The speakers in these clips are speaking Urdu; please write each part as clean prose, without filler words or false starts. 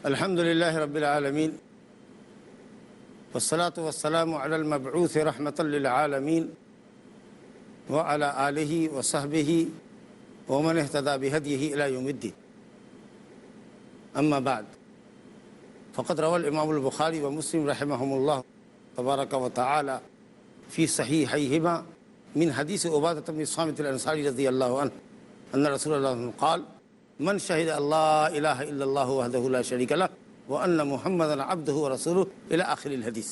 الحمد لله رب العالمين والصلاة والسلام على المبعوث رحمة للعالمين وعلى آله وصحبه ومن اهتدى بهديه إلى يوم الدين. أما بعد، فقد روى الإمام البخاري ومسلم رحمهم الله تبارك وتعالى في صحيحيهما من حديث عبادة بن الصامت الأنصاري رضي الله عنه أن رسول الله قال: من شهد الله إله إلا الله وحده لا شريك له وأن محمدا عبده ورسوله إلى آخر الحدیث.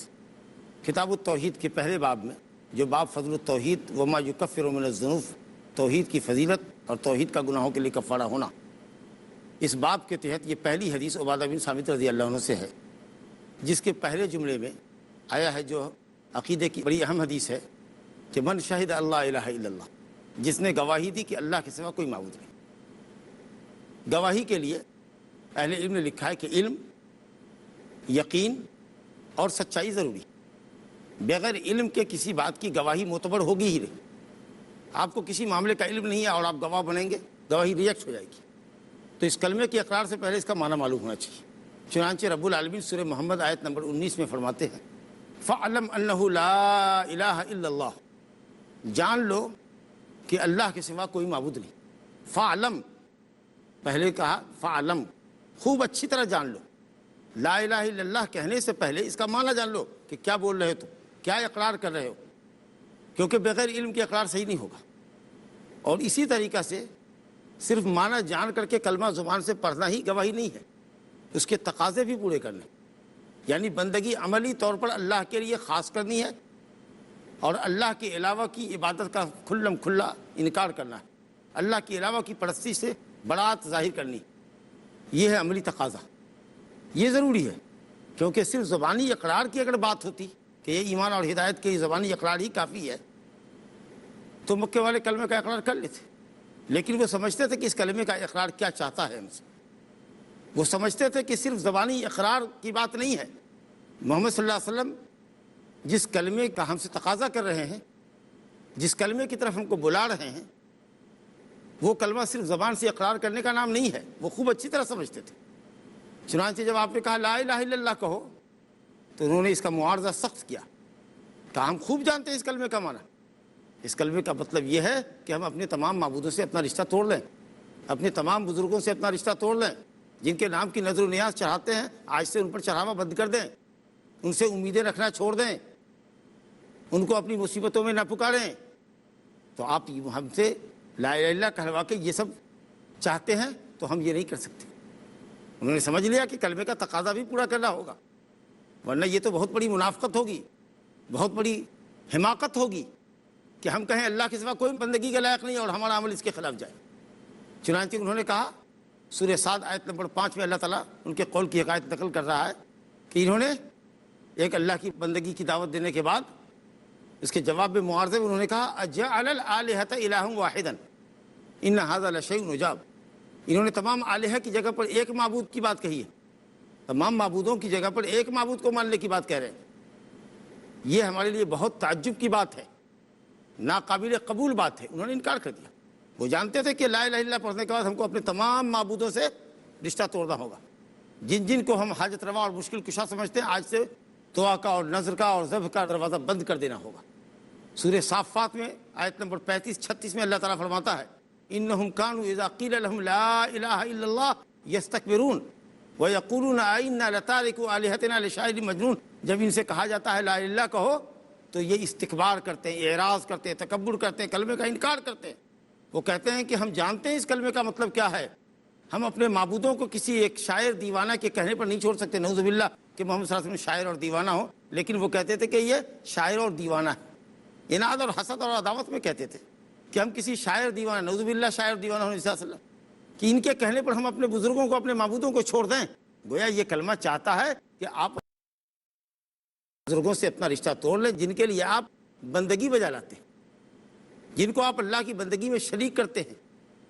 کتاب التوحید کے پہلے باب میں جو باب فضل التوحید وما یکفر من الذنوب، توحید کی فضیلت اور توحید کا گناہوں کے لیے کفارہ ہونا، اس باب کے تحت یہ پہلی حدیث عبادہ بن صامت رضی اللہ عنہ سے ہے، جس کے پہلے جملے میں آیا ہے جو عقیدے کی بڑی اہم حدیث ہے کہ من شہد اللہ الہ الا اللہ، جس نے گواہی دی کہ اللہ کے سوا کوئی معبود نہیں. گواہی کے لیے اہل علم نے لکھا ہے کہ علم، یقین اور سچائی ضروری. بغیر علم کے کسی بات کی گواہی معتبر ہوگی ہی نہیں. آپ کو کسی معاملے کا علم نہیں ہے اور آپ گواہ بنیں گے، گواہی ریجیکٹ ہو جائے گی. تو اس کلمے کے اقرار سے پہلے اس کا معنی معلوم ہونا چاہیے. چنانچہ رب العالمین سورہ محمد آیت نمبر 19 میں فرماتے ہیں: فَعْلَمْ أَنَّهُ لَا إِلَٰهَ إِلَّا اللَّهُ، جان لو کہ اللہ کے سوا کوئی معبود نہیں. فَعْلَمْ، پہلے کہا فَعْلَمْ، خوب اچھی طرح جان لو. لا الہ الا اللہ کہنے سے پہلے اس کا معنی جان لو کہ کیا بول رہے ہو، کیا اقرار کر رہے ہو، کیونکہ بغیر علم کے اقرار صحیح نہیں ہوگا. اور اسی طریقہ سے صرف معنی جان کر کے کلمہ زبان سے پڑھنا ہی گواہی نہیں ہے، اس کے تقاضے بھی پورے کرنے. یعنی بندگی عملی طور پر اللہ کے لیے خاص کرنی ہے اور اللہ کے علاوہ کی عبادت کا کھلم کھلا انکار کرنا ہے. اللہ کے علاوہ کی پرستی سے برات ظاہر کرنی، یہ ہے عملی تقاضا. یہ ضروری ہے کیونکہ صرف زبانی اقرار کی اگر بات ہوتی کہ یہ ایمان اور ہدایت کے زبانی اقرار ہی کافی ہے تو مکے والے کلمے کا اقرار کر لیتے. لیکن وہ سمجھتے تھے کہ اس کلمے کا اقرار کیا چاہتا ہے ہم سے. وہ سمجھتے تھے کہ صرف زبانی اقرار کی بات نہیں ہے. محمد صلی اللہ علیہ وسلم جس کلمے کا ہم سے تقاضا کر رہے ہیں، جس کلمے کی طرف ہم کو بلا رہے ہیں، وہ کلمہ صرف زبان سے اقرار کرنے کا نام نہیں ہے. وہ خوب اچھی طرح سمجھتے تھے. چنانچہ جب آپ نے کہا لا الہ الا اللہ کہو تو انہوں نے اس کا معارضہ سخت کیا. کہا ہم خوب جانتے ہیں اس کلمے کا معنی. اس کلمے کا مطلب یہ ہے کہ ہم اپنے تمام معبودوں سے اپنا رشتہ توڑ لیں، اپنے تمام بزرگوں سے اپنا رشتہ توڑ لیں، جن کے نام کی نظر و نیاز چڑھاتے ہیں آج سے ان پر چڑھاوا بند کر دیں، ان سے امیدیں رکھنا چھوڑ دیں، ان کو اپنی مصیبتوں میں نہ پکاریں. تو آپ ہم سے لا الہ الا اللہ کہلوا کے یہ سب چاہتے ہیں تو ہم یہ نہیں کر سکتے. انہوں نے سمجھ لیا کہ کلمے کا تقاضا بھی پورا کرنا ہوگا، ورنہ یہ تو بہت بڑی منافقت ہوگی، بہت بڑی حماقت ہوگی کہ ہم کہیں اللہ کے سوا کوئی بندگی کے لائق نہیں اور ہمارا عمل اس کے خلاف جائے. چنانچہ انہوں نے کہا، سورہ صاد آیت نمبر 5 میں اللہ تعالیٰ ان کے قول کی حکایت نقل کر رہا ہے کہ انہوں نے ایک اللہ کی بندگی کی دعوت دینے کے بعد اس کے جواب میں معارضے میں انہوں نے کہا اجعل الآلہۃ الہا واحدا ان ھذا لشیء عجاب. انہوں نے تمام آلہہ کی جگہ پر ایک معبود کی بات کہی ہے، تمام معبودوں کی جگہ پر ایک معبود کو ماننے کی بات کہہ رہے ہیں. یہ ہمارے لیے بہت تعجب کی بات ہے، ناقابل قبول بات ہے. انہوں نے انکار کر دیا. وہ جانتے تھے کہ لا الہ الا اللہ پڑھنے کے بعد ہم کو اپنے تمام معبودوں سے رشتہ توڑنا ہوگا. جن جن کو ہم حاجت روا اور مشکل کشا سمجھتے ہیں، آج سے دعا کا اور نظر کا اور ذبح کا دروازہ بند کر دینا ہوگا. سورہ صافات میں آیت نمبر 35-36 میں اللہ تعالیٰ فرماتا ہے انہم کانوا اذا قیل لهم لا الہ الا اللہ یستکبرون ویقولون ائنا لتارکو آلہتنا لشاعر مجنون. جب ان سے کہا جاتا ہے لا الہ الا اللہ کہو تو یہ استکبار کرتے ہیں، اعراض کرتے ہیں، تکبر کرتے ہیں، کلمے کا انکار کرتے ہیں. وہ کہتے ہیں کہ ہم جانتے ہیں اس کلمے کا مطلب کیا ہے، ہم اپنے معبودوں کو کسی ایک شاعر دیوانہ کے کہنے پر نہیں چھوڑ سکتے. نعوذ باللہ کہ محمد صلی اللہ علیہ وسلم شاعر اور دیوانہ ہو، لیکن وہ کہتے تھے کہ یہ شاعر اور دیوانہ ہے. اناد اور حسد اور عداوت میں کہتے تھے کہ ہم کسی شاعر دیوانہ، نعوذ باللہ شاعر دیوانہ ہونے صلی اللہ علیہ وسلم، کہ ان کے کہنے پر ہم اپنے بزرگوں کو، اپنے معبودوں کو چھوڑ دیں۔ گویا یہ کلمہ چاہتا ہے کہ آپ بزرگوں سے اپنا رشتہ توڑ لیں، جن کے لیے آپ بندگی بجا لاتے ہیں، جن کو آپ اللہ کی بندگی میں شریک کرتے ہیں،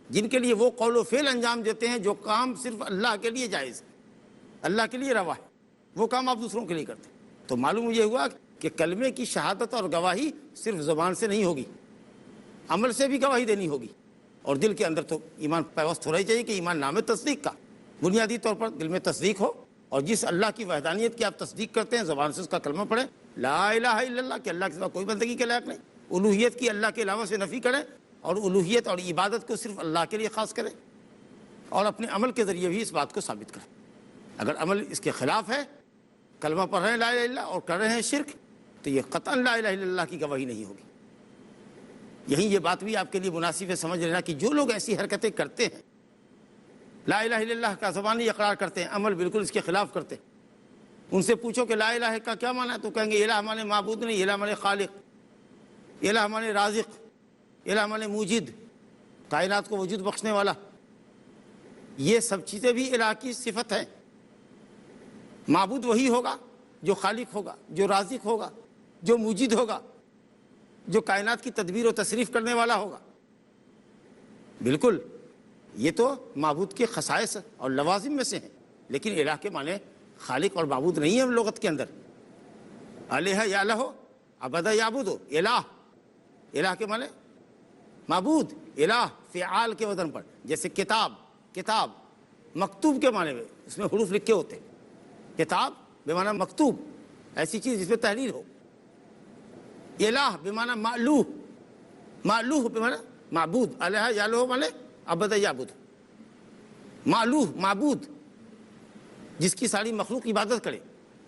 جن کے لیے وہ قول و فعل انجام دیتے ہیں جو کام صرف اللہ کے لیے جائز ہے، اللہ کے لیے روا ہے، وہ کام آپ دوسروں کے لیے کرتے ہیں۔ تو معلوم یہ ہوا کہ کلمے کی شہادت اور گواہی صرف زبان سے نہیں ہوگی، عمل سے بھی گواہی دینی ہوگی، اور دل کے اندر تو ایمان پیوست ہونا ہی چاہیے کہ ایمان نام تصدیق کا بنیادی طور پر دل میں تصدیق ہو، اور جس اللہ کی وحدانیت کی آپ تصدیق کرتے ہیں زبان سے اس کا کلمہ پڑھیں، لا الہ الا اللہ، کہ اللہ کے سوا کوئی بندگی کے لائق نہیں، الوہیت کی اللہ کے علاوہ سے نفی کریں، اور الوہیت اور عبادت کو صرف اللہ کے لیے خاص کریں، اور اپنے عمل کے ذریعے بھی اس بات کو ثابت کریں۔ اگر عمل اس کے خلاف ہے، کلمہ پڑھ رہے ہیں لا الہ الا اللہ اور کر رہے ہیں شرک، تو یہ قطعاً لا الہ الا اللہ کی گواہی نہیں ہوگی۔ یہی یہ بات بھی آپ کے لیے مناسب ہے سمجھ لینا کہ جو لوگ ایسی حرکتیں کرتے ہیں، لا الہ الا اللہ کا زبانی اقرار کرتے ہیں، عمل بالکل اس کے خلاف کرتے ہیں، ان سے پوچھو کہ لا الہ کا کیا معنی ہے، تو کہیں گے الہ مانے معبود نہیں، الہ مانے خالق، الہ مانے رازق، الہ مانے موجد، کائنات کو وجود بخشنے والا۔ یہ سب چیزیں بھی الہ کی صفت ہیں۔ معبود وہی ہوگا جو خالق ہوگا، جو رازق ہوگا، جو موجد ہوگا، جو کائنات کی تدبیر و تصریف کرنے والا ہوگا۔ بالکل یہ تو معبود کے خصائص اور لوازم میں سے ہیں، لیکن الہ کے معنی خالق اور معبود نہیں ہے لغت کے اندر۔ الہ یا لہو، عبد یعبدو، الہ، الہ کے معنی معبود، الہ فعال کے وزن پر، جیسے کتاب، کتاب مکتوب کے معنی میں اس میں حروف لکھے ہوتے ہیں، کتاب بمعنی مکتوب، ایسی چیز جس میں تحریر ہو۔ الہ بمعنی مألوہ، مألوہ بمعنی معبود، الہ یا لہو معنی عبد یعبد، مألوہ معبود، جس کی ساری مخلوق عبادت کرے،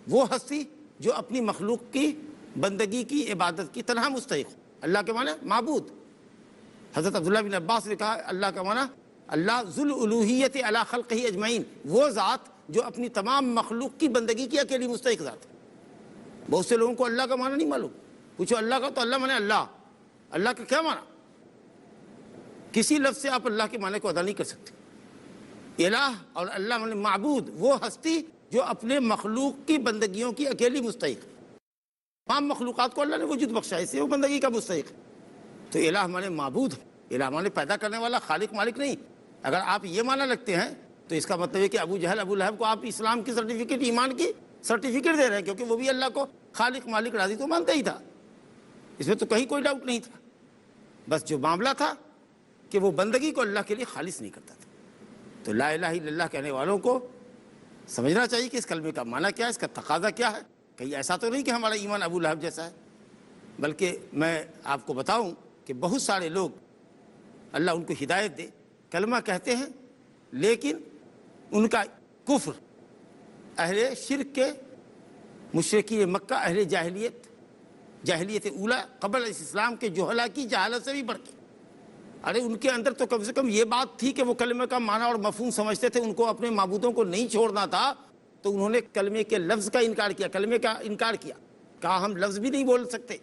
وہ ہستی جو اپنی مخلوق کی بندگی کی عبادت کی تنہا مستحق۔ اللہ کے معنی معبود۔ حضرت عبداللہ بن عباس نے کہا اللہ کا معنی اللہ ذو الالوہیت علی خلقہ اجمعین، وہ ذات جو اپنی تمام مخلوق کی بندگی کی اکیلی مستحق ذات ہے۔ بہت سے لوگوں کو اللہ کا معنی نہیں معلوم، پوچھو اللہ کا تو اللہ معنی اللہ، اللہ کا کیا معنی؟ کسی لفظ سے آپ اللہ کے معنی کو ادا نہیں کر سکتے۔ الہ اور اللہ معنی معبود، وہ ہستی جو اپنے مخلوق کی بندگیوں کی اکیلی مستحق ہے۔ تمام مخلوقات کو اللہ نے وجود بخشا ہے، اس سے وہ بندگی کا مستحق ہے۔ تو الہ معنی معبود ہے، الہ معنی پیدا کرنے والا، خالق مالک نہیں۔ اگر آپ یہ معنی رکھتے ہیں تو اس کا مطلب ہے کہ ابو جہل ابو لہب کو آپ اسلام کی سرٹیفکیٹ، ایمان کی سرٹیفکیٹ دے رہے ہیں، کیونکہ وہ بھی اللہ کو خالق مالک رازق تو مانتا ہی تھا، اس میں تو کہیں کوئی ڈاؤٹ نہیں تھا۔ بس جو معاملہ تھا کہ وہ بندگی کو اللہ کے لیے خالص نہیں کرتا تھا۔ تو لا الہ الا اللہ کہنے والوں کو سمجھنا چاہیے کہ اس کلمے کا معنی کیا ہے، اس کا تقاضا کیا ہے۔ کہیں ایسا تو نہیں کہ ہمارا ایمان ابو لہب جیسا ہے، بلکہ میں آپ کو بتاؤں کہ بہت سارے لوگ، اللہ ان کو ہدایت دے، کلمہ کہتے ہیں لیکن ان کا کفر اہل شرک کے، مشرکین مکہ، اہل جاہلیت، جاہلیت اولا قبل اسلام کے جہلا کی جہالت سے بھی بڑھ کے، ارے ان کے اندر تو کم سے کم یہ بات تھی کہ وہ کلمے کا معنی اور مفہوم سمجھتے تھے، ان کو اپنے معبودوں کو نہیں چھوڑنا تھا، تو انہوں نے کلمے کے لفظ کا انکار کیا، کلمے کا انکار کیا، کہا ہم لفظ بھی نہیں بول سکتے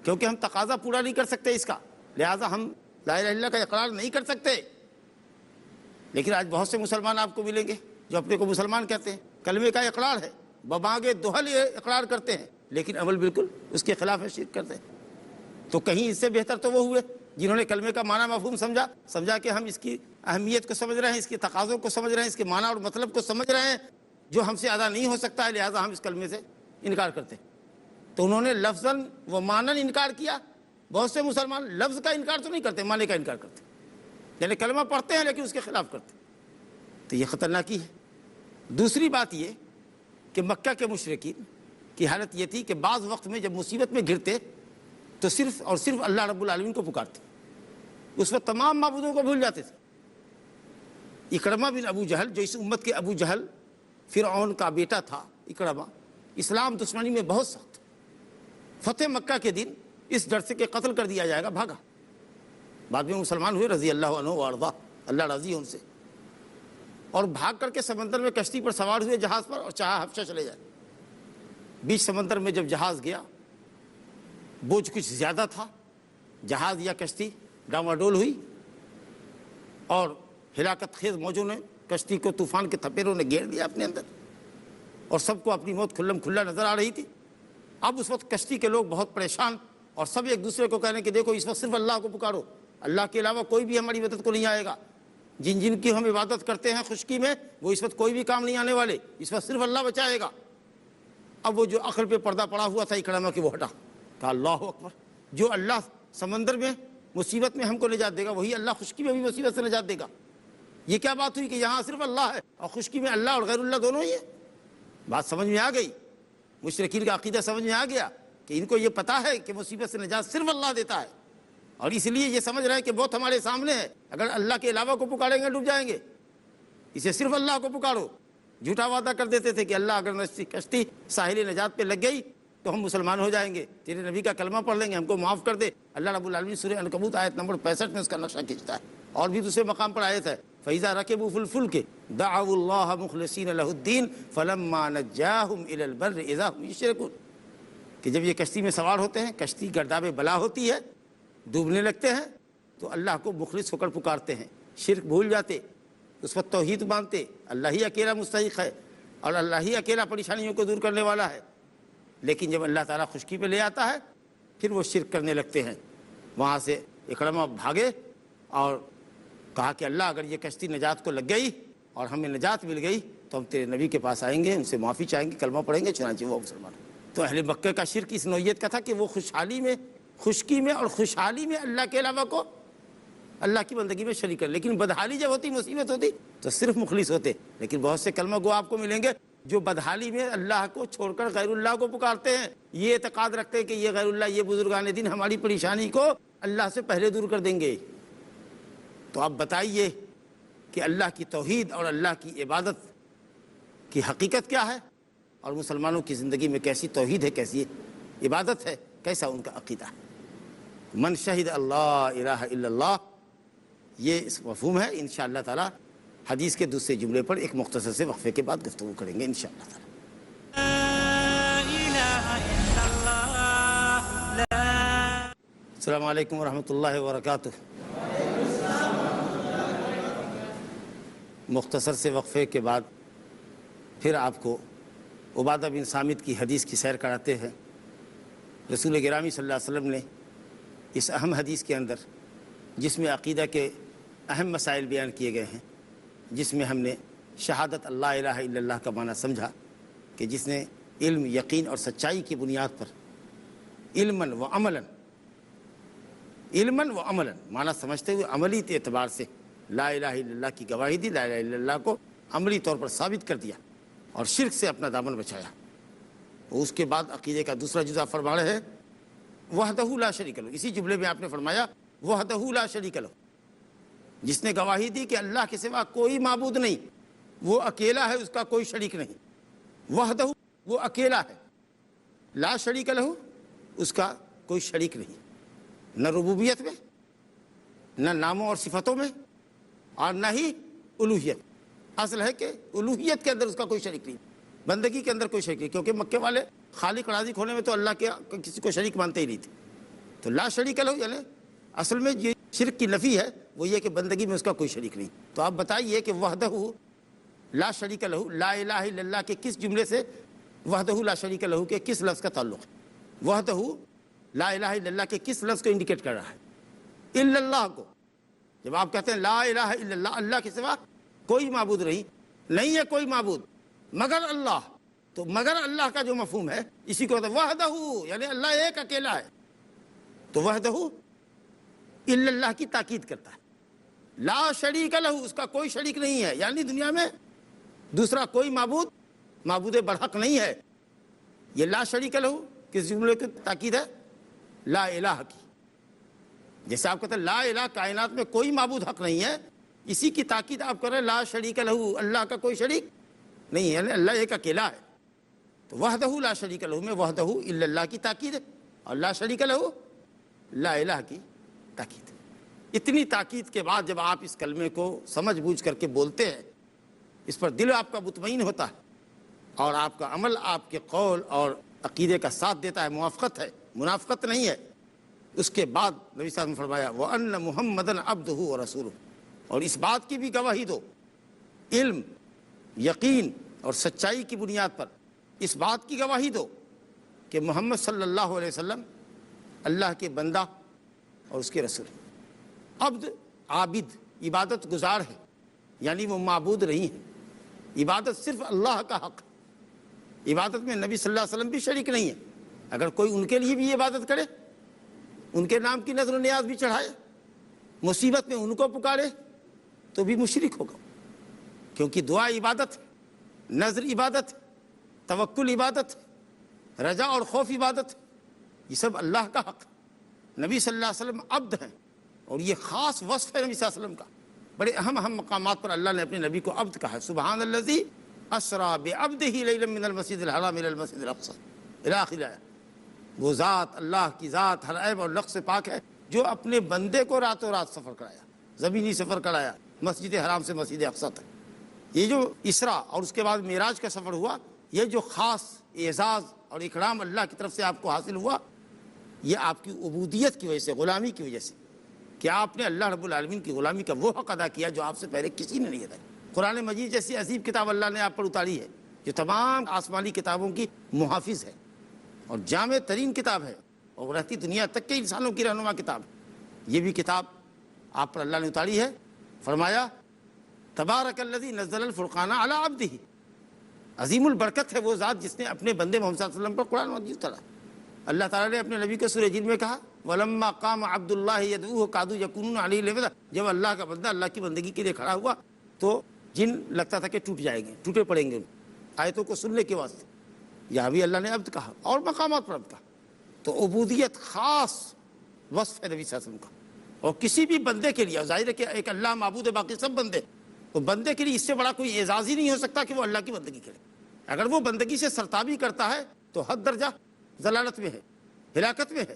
کیونکہ ہم تقاضا پورا نہیں کر سکتے اس کا، لہٰذا ہم لا الہ الا اللہ کا اقرار نہیں کر سکتے۔ لیکن آج بہت سے مسلمان آپ کو ملیں گے جو اپنے کو مسلمان کہتے ہیں، کلمے کا اقرار ہے، ببانگ دہل یہ اقرار کرتے ہیں، لیکن عمل بالکل اس کے خلاف ہے، شرک کرتے ہیں۔ تو کہیں اس سے بہتر تو وہ ہوئے جنہوں نے کلمے کا معنی مفہوم سمجھا کہ ہم اس کی اہمیت کو سمجھ رہے ہیں، اس کے تقاضوں کو سمجھ رہے ہیں، اس کے معنی اور مطلب کو سمجھ رہے ہیں، جو ہم سے ادا نہیں ہو سکتا ہے، لہٰذا ہم اس کلمے سے انکار کرتے ہیں۔ تو انہوں نے لفظاً و معناً انکار کیا۔ بہت سے مسلمان لفظ کا انکار تو نہیں کرتے، معنی کا انکار کرتے، یعنی کلمہ پڑھتے ہیں لیکن اس کے خلاف کرتے، تو یہ خطرناکی ہے۔ دوسری بات یہ کہ مکہ کے مشرکین کی حالت یہ تھی کہ بعض وقت میں جب مصیبت میں گرتے تو صرف اور صرف اللہ رب العالمین کو پکارتے، اس وقت تمام معبودوں کو بھول جاتے تھے۔ اکرمہ بن ابو جہل، جو اس امت کے ابو جہل فرعون کا بیٹا تھا، اکرمہ اسلام دشمنی میں بہت سخت، فتح مکہ کے دن اس ڈر سے کہ قتل کر دیا جائے گا بھاگا، بعد میں مسلمان ہوئے رضی اللہ عنہ وارضا، اللہ راضی ہے ان سے، اور بھاگ کر کے سمندر میں کشتی پر سوار ہوئے جہاز پر، اور چاہا حبشہ چلے جائے۔ بیچ سمندر میں جب جہاز گیا، بوجھ کچھ زیادہ تھا، جہاز یا کشتی ڈاواڈول ہوئی اور ہلاکت خیز موجوں نے کشتی کو طوفان کے تھپیروں نے گھیر دیا اپنے اندر، اور سب کو اپنی موت کھلم کھلا نظر آ رہی تھی۔ اب اس وقت کشتی کے لوگ بہت پریشان، اور سب ایک دوسرے کو کہہ رہے ہیں کہ دیکھو اس وقت صرف اللہ کو پکارو، اللہ کے علاوہ کوئی بھی ہماری مدد کو نہیں آئے گا، جن جن کی ہم عبادت کرتے ہیں خشکی میں وہ اس وقت کوئی بھی کام نہیں آنے والے، اس وقت صرف اللہ بچائے گا۔ اب وہ جو عقل پہ پردہ پڑا ہوا تھا اکرامہ کہ وہ ہٹا، کہا اللہ اکبر، جو اللہ سمندر میں مصیبت میں ہم کو نجات دے گا وہی اللہ خشکی میں بھی مصیبت سے نجات دے گا۔ یہ کیا بات ہوئی کہ یہاں صرف اللہ ہے اور خشکی میں اللہ اور غیر اللہ دونوں ہی ہیں؟ بات سمجھ میں آ گئی، مشرکین کا عقیدہ سمجھ میں آ گیا کہ ان کو یہ پتہ ہے کہ مصیبت سے نجات صرف اللہ دیتا ہے، اور اس لیے یہ سمجھ رہے ہیں کہ موت ہمارے سامنے ہے، اگر اللہ کے علاوہ کو پکاریں گے ڈوب جائیں گے، اسے صرف اللہ کو پکارو۔ جھوٹا وعدہ کر دیتے تھے کہ اللہ اگر کشتی ساحل نجات پہ لگ گئی تو ہم مسلمان ہو جائیں گے، تیرے نبی کا کلمہ پڑھ لیں گے، ہم کو معاف کر دے۔ اللہ رب العالمین سورہ عنکبوت آیت نمبر 65 میں اس کا نقشہ کھینچتا ہے، اور بھی دوسرے مقام پر آیت ہے فَإِذَا رَكِبُوا فِي الْفُلْكِ دَعَوُا اللَّهَ مُخْلِصِينَ لَهُ الدِّينَ فَلَمَّا نَجَّاهُمْ إِلَى الْبَرِّ إِذَا هُمْ يُشْرِكُونَ، کہ جب یہ کشتی میں سوار ہوتے ہیں، کشتی گرداب بلا ہوتی ہے، ڈوبنے لگتے ہیں تو اللہ کو مخلص ہو کر پکارتے ہیں، شرک بھول جاتے، اس وقت توحید مانتے، اللہ ہی اکیلا مستحق ہے اور اللہ ہی اکیلا پریشانیوں کو دور کرنے والا ہے۔ لیکن جب اللہ تعالیٰ خشکی پہ لے آتا ہے پھر وہ شرک کرنے لگتے ہیں۔ وہاں سے اکرمہ بھاگے اور کہا کہ اللہ اگر یہ کشتی نجات کو لگ گئی اور ہمیں نجات مل گئی تو ہم تیرے نبی کے پاس آئیں گے، ان سے معافی چاہیں گے، کلمہ پڑھیں گے، چنانچہ وہ مسلمان۔ تو اہل مکہ کا شرک اس نوعیت کا تھا کہ وہ خوشحالی میں، خشکی میں اور خوشحالی میں اللہ کے علاوہ کو اللہ کی بندگی میں شریک کر، لیکن بدحالی جب ہوتی، مصیبت ہوتی تو صرف مخلص ہوتے۔ لیکن بہت سے کلمہ گو آپ کو ملیں گے جو بدحالی میں اللہ کو چھوڑ کر غیر اللہ کو پکارتے ہیں، یہ اعتقاد رکھتے ہیں کہ یہ غیر اللہ، یہ بزرگان دین ہماری پریشانی کو اللہ سے پہلے دور کر دیں گے۔ تو آپ بتائیے کہ اللہ کی توحید اور اللہ کی عبادت کی حقیقت کیا ہے، اور مسلمانوں کی زندگی میں کیسی توحید ہے، کیسی عبادت ہے، کیسا ان کا عقیدہ ہے۔ من شہد اللہ الہ الا اللہ، یہ اس مفہوم ہے۔ انشاءاللہ تعالی حدیث کے دوسرے جملے پر ایک مختصر سے وقفے کے بعد گفتگو کریں گے انشاءاللہ تعالی۔ السلام علیکم ورحمۃ اللہ وبرکاتہ۔ مختصر سے وقفے کے بعد پھر آپ کو عبادہ بن صامت کی حدیث کی سیر کراتے ہیں۔ رسول گرامی صلی اللہ علیہ وسلم نے اس اہم حدیث کے اندر، جس میں عقیدہ کے اہم مسائل بیان کیے گئے ہیں، جس میں ہم نے شہادت اللہ الہ الا اللہ کا معنی سمجھا کہ جس نے علم، یقین اور سچائی کی بنیاد پر علماً و عملاً معنی سمجھتے ہوئے عملی اعتبار سے لا الہ الا اللہ کی گواہی دی، لا الہ الا اللہ کو عملی طور پر ثابت کر دیا اور شرک سے اپنا دامن بچایا۔ اس کے بعد عقیدے کا دوسرا جزء فرما رہے ہیں وحدہ لا شریک لہ۔ اسی جملے میں آپ نے فرمایا وحدہ لا شریک لہ، جس نے گواہی دی کہ اللہ کے سوا کوئی معبود نہیں، وہ اکیلا ہے، اس کا کوئی شریک نہیں۔ وحدہ، وہ اکیلا ہے، لا شریک لہ، اس کا کوئی شریک نہیں، نہ ربوبیت میں، نہ ناموں اور صفتوں میں، اور نہ ہی الوہیت۔ اصل ہے کہ الوہیت کے اندر اس کا کوئی شریک نہیں، بندگی کے اندر کوئی شریک نہیں، کیونکہ مکے والے خالق رازق ہونے میں تو اللہ کے کسی کو شریک مانتے ہی نہیں تھے۔ تو لا شریک لہ یعنی اصل میں یہ شرک کی نفی ہے، وہ یہ کہ بندگی میں اس کا کوئی شریک نہیں۔ تو آپ بتائیے کہ وحدہ لا شریک لہ، لا الہ الا اللہ کے کس جملے سے وحدہ لا شریک لہ کے کس لفظ کا تعلق ہے؟ وحدہ لا الہ الا اللہ کے کس لفظ کو انڈیکیٹ کر رہا ہے؟ الا اللہ کو۔ جب آپ کہتے ہیں لا الہ الا اللہ، اللہ کے سوا کوئی معبود نہیں ہے کوئی معبود مگر اللہ، تو مگر اللہ کا جو مفہوم ہے اسی کو کہتے ہیں وحدہ، یعنی اللہ ایک اکیلا ہے۔ تو وحدہ الا اللہ کی تاکید کرتا ہے، لا شریک لہ، اس کا کوئی شریک نہیں ہے، یعنی دنیا میں دوسرا کوئی معبود برحق نہیں ہے۔ یہ لا شریک لہ کس جملے کی تاکید ہے؟ لا الہ کی۔ جیسے آپ کہتے ہیں لا الہ، کائنات میں کوئی معبود حق نہیں ہے، اسی کی تاکید آپ کر رہے ہیں لا شریک لہ، اللہ کا کوئی شریک نہیں ہے، یعنی اللہ ایک اکیلا ہے۔ تو وحدہ لا شریک لہ میں وحدہ الا اللہ کی تاکید ہے، اور لا شریک لہ لا الہ کی تاکید۔ اتنی تاکید کے بعد جب آپ اس کلمے کو سمجھ بوجھ کر کے بولتے ہیں، اس پر دل آپ کا مطمئن ہوتا ہے اور آپ کا عمل آپ کے قول اور عقیدے کا ساتھ دیتا ہے، موافقت ہے، منافقت نہیں ہے۔ اس کے بعد نبی صلی اللہ علیہ وسلم نے فرمایا وَأَنَّ مُحَمَّدًا عَبْدُهُ وَرَسُولُهُ، اور اس بات کی بھی گواہی دو، علم، یقین اور سچائی کی بنیاد پر اس بات کی گواہی دو کہ محمد صلی اللہ علیہ وسلم اللہ کے بندہ اور اس کے رسول ہیں۔ عبد، عابد، عبادت گزار ہے، یعنی وہ معبود نہیں ہے۔ عبادت صرف اللہ کا حق ہے، عبادت میں نبی صلی اللہ علیہ وسلم بھی شریک نہیں ہے۔ اگر کوئی ان کے لیے بھی عبادت کرے، ان کے نام کی نذر و نیاز بھی چڑھائے، مصیبت میں ان کو پکارے، تو بھی مشرک ہوگا، کیونکہ دعا عبادت ہے، نذر عبادت ہے، توکل عبادت ہے، رجا اور خوف عبادت ہے، یہ سب اللہ کا حق ہے۔ نبی صلی اللہ علیہ وسلم عبد ہیں، اور یہ خاص وصف ہے نبی صلی اللہ علیہ وسلم کا۔ بڑے اہم مقامات پر اللہ نے اپنے نبی کو عبد کہا ہے۔ سبحان الذی اسریٰ بعبدہ لیلا من المسجد الحرام الی المسجد الاقصی الی آخر آیہ۔ وہ ذات، اللہ کی ذات ہر عیب اور نقص سے پاک ہے، جو اپنے بندے کو راتوں رات سفر کرایا، زمینی سفر کرایا، مسجد حرام سے مسجد اقصی تک۔ یہ جو اسراء اور اس کے بعد معراج کا سفر ہوا، یہ جو خاص اعزاز اور اکرام اللہ کی طرف سے آپ کو حاصل ہوا، یہ آپ کی عبودیت کی وجہ سے، غلامی کی وجہ سے، کہ آپ نے اللہ رب العالمین کی غلامی کا وہ حق ادا کیا جو آپ سے پہلے کسی نے نہیں ادا کیا۔ قرآن مجید جیسی عظیم کتاب اللہ نے آپ پر اتاری ہے، جو تمام آسمانی کتابوں کی محافظ ہے اور جامع ترین کتاب ہے، اور رہتی دنیا تک کے انسانوں کی رہنما کتاب ہے۔ یہ بھی کتاب آپ پر اللہ نے اتاری ہے۔ فرمایا تبارک الذی نزل الفرقان علی عبدہ، عظیم البرکت ہے وہ ذات جس نے اپنے بندے محمد صلی اللہ علیہ وسلم پر قرآن مجید اتارا۔ اللہ تعالیٰ نے اپنے نبی کو سورہ جن میں کہا وَلَمَّا قَامَ عَبْدُ اللَّهِ يَدْعُوهُ كَادُوا يَكُونُونَ عَلَيْهِ لِبَدًا، جب اللہ کا بندہ اللہ کی بندگی کے لیے کھڑا ہوا تو جن لگتا تھا کہ ٹوٹ جائیں گے، ٹوٹے پڑیں گے آیتوں کو سننے کے واسطے۔ یہاں بھی اللہ نے عبد کہا اور مقامات پر عبد کہا۔ تو عبودیت خاص وصف ہے نبی صلی اللہ علیہ وسلم کا، اور کسی بھی بندے کے لیے، ظاہر ہے کہ ایک اللہ معبود ہے، باقی سب بندے، تو بندے کے لیے اس سے بڑا کوئی اعزاز ہی نہیں ہو سکتا کہ وہ اللہ کی بندگی کرے۔ اگر وہ بندگی سے سرتابی کرتا ہے تو حد درجہ ضلالت میں ہے، ہلاکت میں ہے۔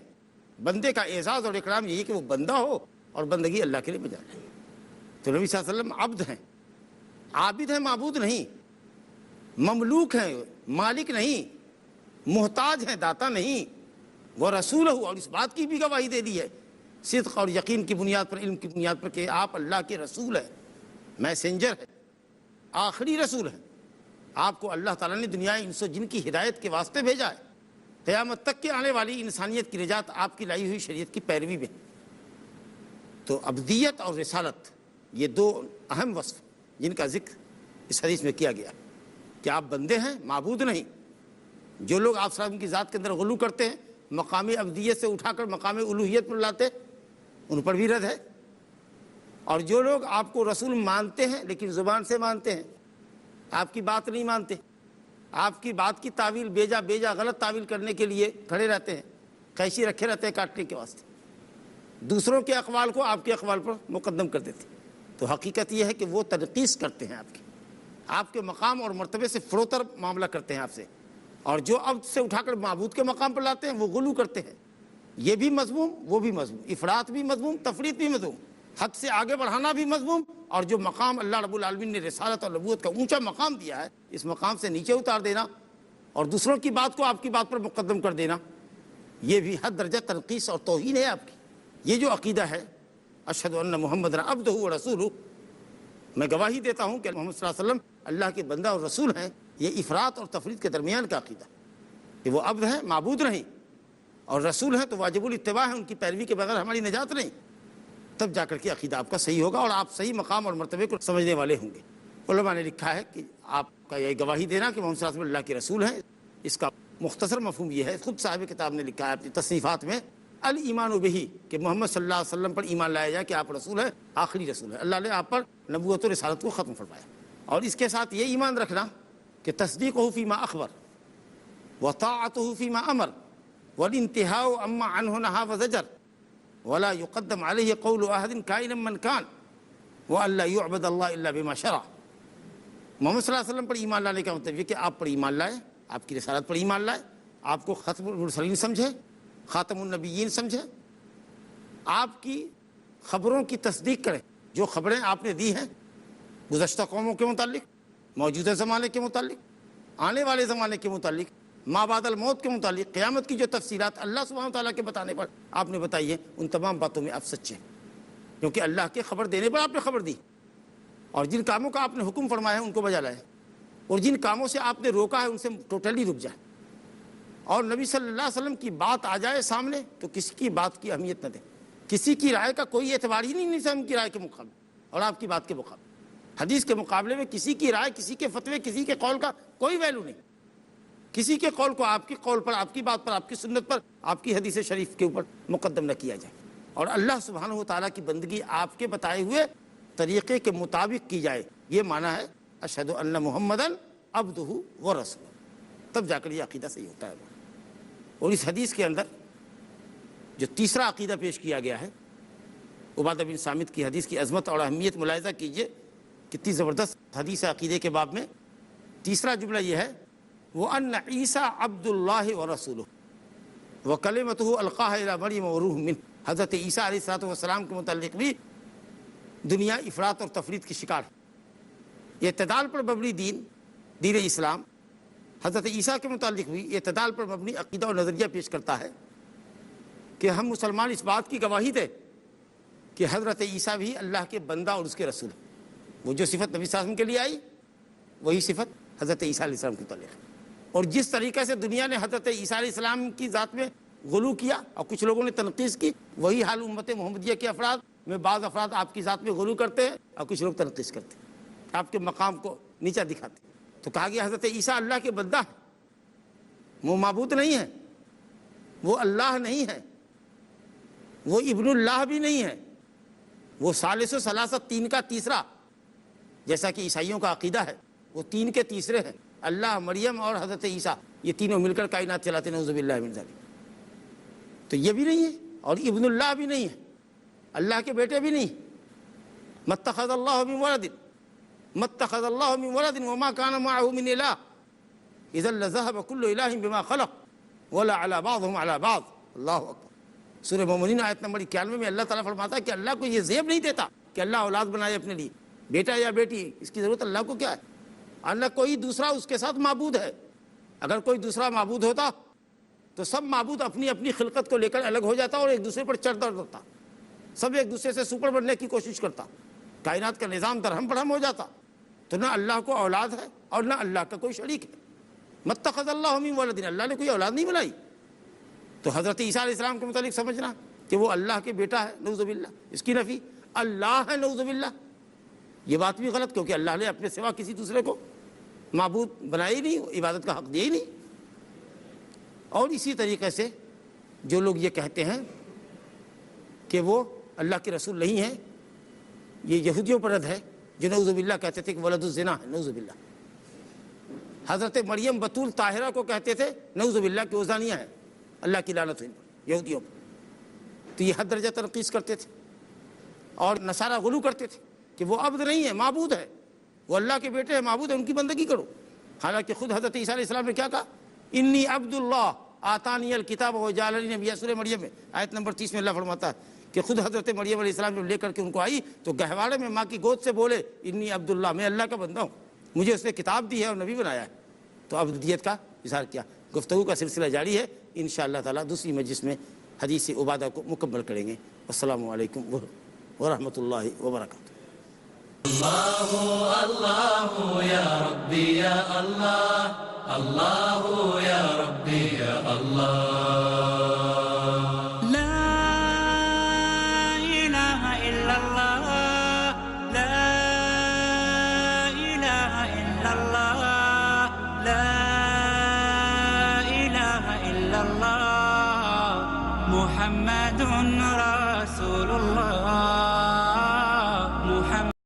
بندے کا اعزاز اور اکرام یہی کہ وہ بندہ ہو اور بندگی اللہ کے لیے بجا لے۔ تو نبی صلی اللہ علیہ وسلم عبد ہیں، عابد ہیں، معبود نہیں، مملوک ہیں، مالک نہیں، محتاج ہیں، داتا نہیں، وہ رسول ہو، اور اس بات کی بھی گواہی دے دی ہے صدق اور یقین کی بنیاد پر، علم کی بنیاد پر، کہ آپ اللہ کے رسول ہیں، میسنجر ہے، آخری رسول ہے۔ آپ کو اللہ تعالیٰ نے دنیا انس و جن کی ہدایت کے واسطے بھیجا ہے۔ قیامت تک کے آنے والی انسانیت کی نجات آپ کی لائی ہوئی شریعت کی پیروی میں۔ تو عبدیت اور رسالت یہ دو اہم وصف جن کا ذکر اس حدیث میں کیا گیا کہ آپ بندے ہیں، معبود نہیں۔ جو لوگ آپ صلی اللہ علیہ وسلم کی ذات کے اندر غلو کرتے ہیں، مقام عبدیت سے اٹھا کر مقام الوہیت پر لاتے، ان پر بھی رد ہے۔ اور جو لوگ آپ کو رسول مانتے ہیں لیکن زبان سے مانتے ہیں، آپ کی بات نہیں مانتے، آپ کی بات کی تعویل بیجا غلط تعویل کرنے کے لیے کھڑے رہتے ہیں، قیچی رکھے رہتے ہیں کاٹنے کے واسطے، دوسروں کے اقوال کو آپ کے اقوال پر مقدم کر دیتے ہیں، تو حقیقت یہ ہے کہ وہ تنقیص کرتے ہیں، آپ کے مقام اور مرتبے سے فروتر معاملہ کرتے ہیں آپ سے۔ اور جو عبد سے اٹھا کر معبود کے مقام پر لاتے ہیں وہ غلو کرتے ہیں۔ یہ بھی مذموم، وہ بھی مذموم، افراط بھی مذموم، تفریط بھی مذموم، حد سے آگے بڑھانا بھی مذموم، اور جو مقام اللہ رب العالمین نے رسالت اور نبوت کا اونچا مقام دیا ہے، اس مقام سے نیچے اتار دینا اور دوسروں کی بات کو آپ کی بات پر مقدم کر دینا، یہ بھی حد درجہ تنقیص اور توہین ہے آپ کی۔ یہ جو عقیدہ ہے اشہد ان محمد عبدہ و رسولہ، میں گواہی دیتا ہوں کہ محمد صلی اللہ علیہ وسلم اللہ کے بندہ اور رسول ہیں، یہ افراط اور تفریط کے درمیان کا عقیدہ کہ وہ عبد ہیں، معبود نہیں، اور رسول ہیں تو واجب الاتباع ہے، ان کی پیروی کے بغیر ہماری نجات نہیں۔ تب جا کر کے عقیدہ آپ کا صحیح ہوگا اور آپ صحیح مقام اور مرتبے کو سمجھنے والے ہوں گے۔ علماء نے لکھا ہے کہ آپ کا یہ گواہی دینا کہ محمد صلی اللہ علیہ وسلم اللہ کے رسول ہیں، اس کا مختصر مفہوم یہ ہے، خود صاحب کتاب نے لکھا ہے اپنی تصنیفات میں، الایمان بہ، کہ محمد صلی اللہ علیہ وسلم پر ایمان لایا جائے کہ آپ رسول ہیں، آخری رسول ہیں۔ اللہ نے آپ پر نبوت و رسالت کو ختم فرمایا، اور اس کے ساتھ یہ ایمان رکھنا کہ تصدیقہ فیما اخبر وطاعتہ فیما امر والانتہاء عما عنہ نہا وزجر ولا يقدم علیہ قول احد کائنا من کان والا یعبد اللہ الا بما شرع۔ محمد صلی اللہ علیہ وسلم پر ایمان لانے کا مطلب یہ کہ آپ پر ایمان لائے، آپ کی رسالت پر ایمان لائے، آپ کو ختم المرسلین سمجھے، خاتم النبیین سمجھے، آپ کی خبروں کی تصدیق کریں، جو خبریں آپ نے دی ہیں گزشتہ قوموں کے متعلق، موجودہ زمانے کے متعلق، آنے والے زمانے کے متعلق، ما بعد الموت کے متعلق قیامت کی جو تفصیلات اللہ سبحانہ وتعالیٰ کے بتانے پر آپ نے بتائی ہے، ان تمام باتوں میں آپ سچے ہیں، کیونکہ اللہ کے خبر دینے پر آپ نے خبر دی، اور جن کاموں کا آپ نے حکم فرمایا ہے ان کو بجا لائے، اور جن کاموں سے آپ نے روکا ہے ان سے ٹوٹلی رک جائے، اور نبی صلی اللہ علیہ وسلم کی بات آ جائے سامنے تو کسی کی بات کی اہمیت نہ دیں، کسی کی رائے کا کوئی اعتبار ہی نہیں ہم کی رائے کے مقابلے اور آپ کی بات کے مقابلے، حدیث کے مقابلے میں کسی کی رائے، کسی کے فتوے، کسی کے قول کا کوئی ویلو نہیں، کسی کے قول کو آپ کے قول پر، آپ کی بات پر، آپ کی سنت پر، آپ کی حدیث شریف کے اوپر مقدم نہ کیا جائے، اور اللہ سبحانہ و تعالیٰ کی بندگی آپ کے بتائے ہوئے طریقے کے مطابق کی جائے، یہ معنی ہے اشہد ان محمدً عبدہ ورسولہ، تب جا کر یہ عقیدہ صحیح ہوتا ہے۔ اور اس حدیث کے اندر جو تیسرا عقیدہ پیش کیا گیا ہے، عبادہ بن صامت کی حدیث کی عظمت اور اہمیت ملاحظہ کیجئے، کتنی زبردست حدیث عقیدے کے باب میں تیسرا جملہ یہ ہے وَأَنَّ عِيسَىٰ عَبْدُ اللَّهِ وَرَسُولُهُ وَكَلِمَتُهُ أَلْقَاهَا إِلَىٰ مَرْيَمَ وَرُوحٌ مِّنْهُ۔ حضرت عیسیٰ علیہ السلام کے متعلق بھی دنیا افراط اور تفریط کی شکار ہے، یہ اعتدال پر مبنی دین اسلام حضرت عیسیٰ کے متعلق بھی اعتدال پر مبنی عقیدہ اور نظریہ پیش کرتا ہے کہ ہم مسلمان اس بات کی گواہی دیں کہ حضرت عیسیٰ بھی اللہ کے بندہ اور اس کے رسول ہیں، وہ جو صفت نبی صلی اللہ علیہ وسلم کے لیے آئی وہی صفت حضرت عیسیٰ علیہ السلام کے متعلق ہے، اور جس طریقے سے دنیا نے حضرت عیسیٰ علیہ السلام کی ذات میں غلو کیا اور کچھ لوگوں نے تنقیص کی، وہی حال امت محمدیہ کے افراد میں بعض افراد آپ کی ذات میں غلو کرتے ہیں اور کچھ لوگ تنقیص کرتے ہیں، آپ کے مقام کو نیچا دکھاتے ہیں۔ تو کہا گیا حضرت عیسیٰ اللہ کے بندہ ہے، وہ معبود نہیں ہے، وہ اللہ نہیں ہے، وہ ابن اللہ بھی نہیں ہے، وہ ثالث و ثلاثت، تین کا تیسرا، جیسا کہ عیسائیوں کا عقیدہ ہے، وہ تین کے تیسرے ہیں، اللہ، مریم اور حضرت عیسیٰ، یہ تینوں مل کر کائنات چلاتے، نعوذ باللہ من ذالک۔ تو یہ بھی نہیں ہے اور ابن اللہ بھی نہیں ہے، اللہ کے بیٹے بھی نہیں، متخذ اللہ من ولد متخذ اللہ من ولد وما كان معه من الہ اذا لذهب كل الہ بما خلق ولا على بعضهم على بعض۔ اللہ اکبر۔ سورہ مومنین آیت نمبر 91 میں اللہ تعالیٰ فرماتا ہے کہ اللہ کو یہ زیب نہیں دیتا کہ اللہ اولاد بنائے اپنے لیے، بیٹا یا بیٹی، اس کی ضرورت اللہ کو کیا ہے؟ اللہ کوئی دوسرا اس کے ساتھ معبود ہے، اگر کوئی دوسرا معبود ہوتا تو سب معبود اپنی اپنی خلقت کو لے کر الگ ہو جاتا اور ایک دوسرے پر چڑھ در ہوتا، سب ایک دوسرے سے سپر بننے کی کوشش کرتا، کائنات کا نظام درہم برہم ہو جاتا۔ تو نہ اللہ کو اولاد ہے اور نہ اللہ کا کوئی شریک ہے، متخذ اللہ من ولد، اللہ نے کوئی اولاد نہیں بنائی۔ تو حضرت عیسیٰ علیہ السلام کے متعلق سمجھنا کہ وہ اللہ کے بیٹا ہے، نعوذ باللہ، اس کی نفی، اللہ ہے نعوذ باللہ، یہ بات بھی غلط، کیونکہ اللہ نے اپنے سوا کسی دوسرے کو معبود بنایا ہی نہیں، عبادت کا حق دیا ہی نہیں۔ اور اسی طریقے سے جو لوگ یہ کہتے ہیں کہ وہ اللہ کے رسول نہیں ہیں، یہ یہودیوں پر رد ہے، جو نعوذ باللہ کہتے تھے کہ ولد الزنا ہے، نعوذ باللہ۔ حضرت مریم بطول طاہرہ کو کہتے تھے نعوذ باللہ کہ وہ زانیہ ہے، اللہ کی لعنت ہوئی یہودیوں پر۔ تو یہ حد درجہ تنقیص کرتے تھے، اور نصارہ غلو کرتے تھے کہ وہ عبد نہیں ہے، معبود ہے، وہ اللہ کے بیٹے ہیں، معبود ہے، ان کی بندگی کرو۔ حالانکہ خود حضرت عیسیٰ علیہ السلام نے کیا کہا؟ انی عبد اللہ آتانی الکتاب وجعلنی نبیا، سورہ مریم میں آیت نمبر 30 میں اللہ فرماتا ہے کہ خود حضرت مریم علیہ السلام جب لے کر کے ان کو آئی تو گہوارے میں ماں کی گود سے بولے انی عبد اللہ، میں اللہ کا بندہ ہوں، مجھے اس نے کتاب دی ہے اور نبی بنایا ہے۔ تو عبدیت کا اظہار کیا۔ گفتگو کا سلسلہ جاری ہے، انشاءاللہ تعالیٰ دوسری مجلس میں حدیث عبادہ کو مکمل کریں گے۔ السلام علیکم ورحمۃ اللہ وبرکاتہ۔ اللہ اللہ یا ربی یا اللہ، اللہ یا ربی یا اللہ۔ لا إله إلا الله، لا إله إلا الله، لا إله إلا الله، محمد رسول الله۔